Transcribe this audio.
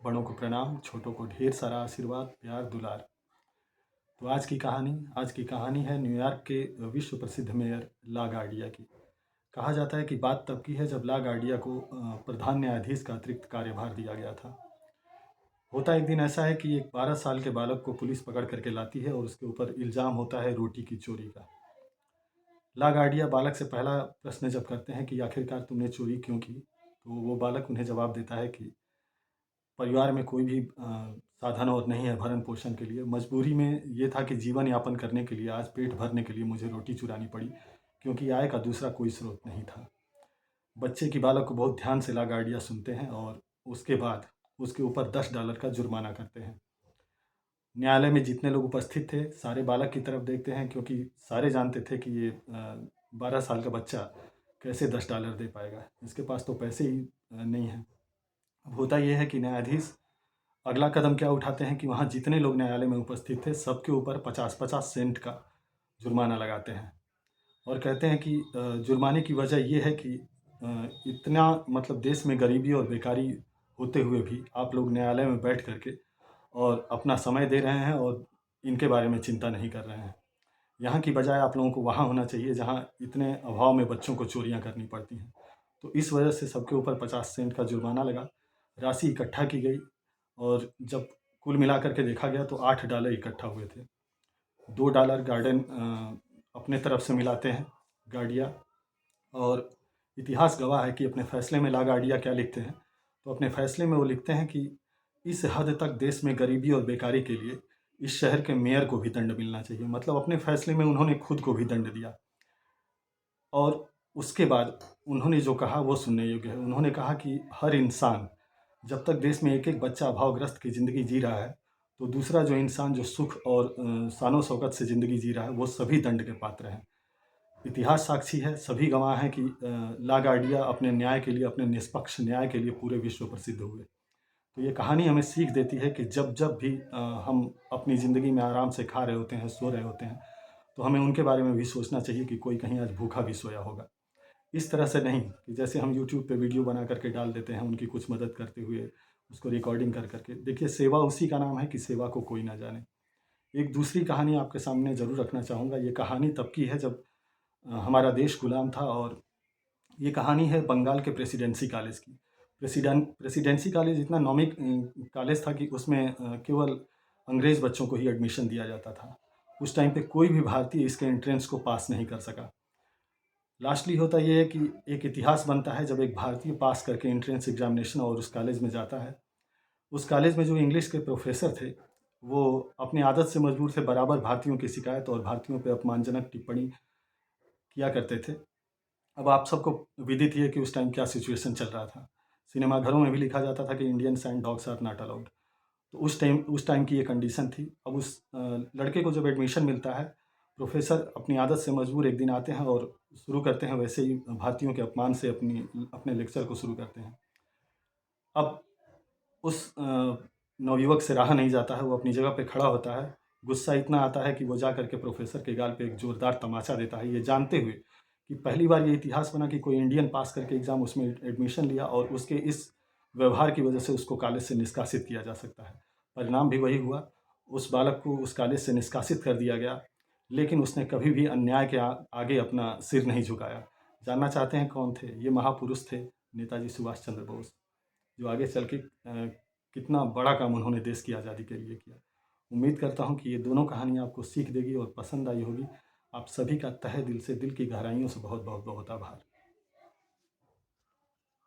बड़ों को प्रणाम, छोटों को ढेर सारा आशीर्वाद, प्यार, दुलार। तो आज की कहानी है न्यूयॉर्क के विश्व प्रसिद्ध मेयर ला गार्डिया की। कहा जाता है कि बात तब की है जब ला गार्डिया को प्रधान न्यायाधीश का अतिरिक्त कार्यभार दिया गया था। होता एक दिन ऐसा है कि एक 12 साल के बालक को पुलिस पकड़ करके लाती है और उसके ऊपर इल्ज़ाम होता है रोटी की चोरी का। ला गार्डिया बालक से पहला प्रश्न जब करते हैं कि आखिरकार तुमने चोरी क्यों की, तो वो बालक उन्हें जवाब देता है कि परिवार में कोई भी साधन और नहीं है भरण पोषण के लिए। मजबूरी में ये था कि जीवन यापन करने के लिए, आज पेट भरने के लिए मुझे रोटी चुरानी पड़ी, क्योंकि आय का दूसरा कोई स्रोत नहीं था। बच्चे की बालक को बहुत ध्यान से ला गार्डिया सुनते हैं और उसके बाद उसके ऊपर $10 का जुर्माना करते हैं। न्यायालय में जितने लोग उपस्थित थे सारे बालक की तरफ देखते हैं, क्योंकि सारे जानते थे कि ये 12 साल का बच्चा कैसे $10 दे पाएगा, इसके पास तो पैसे ही नहीं हैं। अब होता यह है कि न्यायाधीश अगला कदम क्या उठाते हैं कि वहाँ जितने लोग न्यायालय में उपस्थित थे सबके ऊपर 50-50 सेंट का जुर्माना लगाते हैं और कहते हैं कि जुर्माने की वजह यह है कि इतना मतलब देश में गरीबी और बेकारी होते हुए भी आप लोग न्यायालय में बैठ करके और अपना समय दे रहे हैं और इनके बारे में चिंता नहीं कर रहे हैं। यहाँ की बजाय आप लोगों को वहाँ होना चाहिए जहाँ इतने अभाव में बच्चों को चोरियाँ करनी पड़ती हैं। तो इस वजह से सबके ऊपर 50 सेंट का जुर्माना लगा। राशि इकट्ठा की गई और जब कुल मिला करके देखा गया तो $8 इकट्ठा हुए थे। $2 गार्डन अपने तरफ से मिलाते हैं गार्डिया, और इतिहास गवाह है कि अपने फैसले में ला गार्डिया क्या लिखते हैं। तो अपने फैसले में वो लिखते हैं कि इस हद तक देश में गरीबी और बेकारी के लिए इस शहर के मेयर को भी दंड मिलना चाहिए। मतलब अपने फैसले में उन्होंने खुद को भी दंड दिया और उसके बाद उन्होंने जो कहा वो सुनने योग्य है। उन्होंने कहा कि हर इंसान, जब तक देश में एक एक बच्चा अभावग्रस्त की ज़िंदगी जी रहा है, तो दूसरा जो इंसान जो सुख और शानो शौकत से ज़िंदगी जी रहा है वो सभी दंड के पात्र हैं। इतिहास साक्षी है, सभी गवाह हैं कि ला गार्डिया अपने न्याय के लिए, अपने निष्पक्ष न्याय के लिए पूरे विश्व प्रसिद्ध हुए। तो ये कहानी हमें सीख देती है कि जब जब भी हम अपनी ज़िंदगी में आराम से खा रहे होते हैं, सो रहे होते हैं, तो हमें उनके बारे में भी सोचना चाहिए कि कोई कहीं आज भूखा भी सोया होगा। इस तरह से नहीं कि जैसे हम यूट्यूब पे वीडियो बना करके डाल देते हैं उनकी कुछ मदद करते हुए, उसको रिकॉर्डिंग कर करके। देखिए, सेवा उसी का नाम है कि सेवा को कोई ना जाने। एक दूसरी कहानी आपके सामने ज़रूर रखना चाहूँगा। ये कहानी तब की है जब हमारा देश गुलाम था, और ये कहानी है बंगाल के प्रेसिडेंसी कॉलेज की। प्रेसिडेंसी कॉलेज इतना नामी कॉलेज था कि उसमें केवल अंग्रेज़ बच्चों को ही एडमिशन दिया जाता था। उस टाइम पे कोई भी भारतीय इसके एंट्रेंस को पास नहीं कर सका। लास्टली होता ये है कि एक इतिहास बनता है जब एक भारतीय पास करके एंट्रेंस एग्जामिनेशन और उस कॉलेज में जाता है। उस कॉलेज में जो इंग्लिश के प्रोफेसर थे, वो अपनी आदत से मजबूर थे, बराबर भारतीयों की शिकायत और भारतीयों पे अपमानजनक टिप्पणी किया करते थे। अब आप सबको विदित ही है कि उस टाइम क्या सिचुएशन चल रहा था। सिनेमा घरों में भी लिखा जाता था कि Indians and dogs are not allowed. तो उस टाइम की ये कंडीशन थी। अब उस लड़के को जब एडमिशन मिलता है, प्रोफेसर अपनी आदत से मजबूर एक दिन आते हैं और शुरू करते हैं वैसे ही भारतीयों के अपमान से अपने लेक्चर को शुरू करते हैं। अब उस नवयुवक से रहा नहीं जाता है, वो अपनी जगह पे खड़ा होता है। गुस्सा इतना आता है कि वो जा करके प्रोफेसर के गाल पे एक ज़ोरदार तमाचा देता है, ये जानते हुए कि पहली बार ये इतिहास बना कि कोई इंडियन पास करके एग्ज़ाम उसमें एडमिशन लिया और उसके इस व्यवहार की वजह से उसको कॉलेज से निष्कासित किया जा सकता है। परिणाम भी वही हुआ, उस बालक को उस कॉलेज से निष्कासित कर दिया गया, लेकिन उसने कभी भी अन्याय के आगे अपना सिर नहीं झुकाया। जानना चाहते हैं कौन थे? ये महापुरुष थे नेताजी सुभाष चंद्र बोस, जो आगे चल के कितना बड़ा काम उन्होंने देश की आज़ादी के लिए किया। उम्मीद करता हूँ कि ये दोनों कहानियाँ आपको सीख देगी और पसंद आई होगी। आप सभी का तहे दिल से, दिल की गहराइयों से बहुत बहुत बहुत आभार।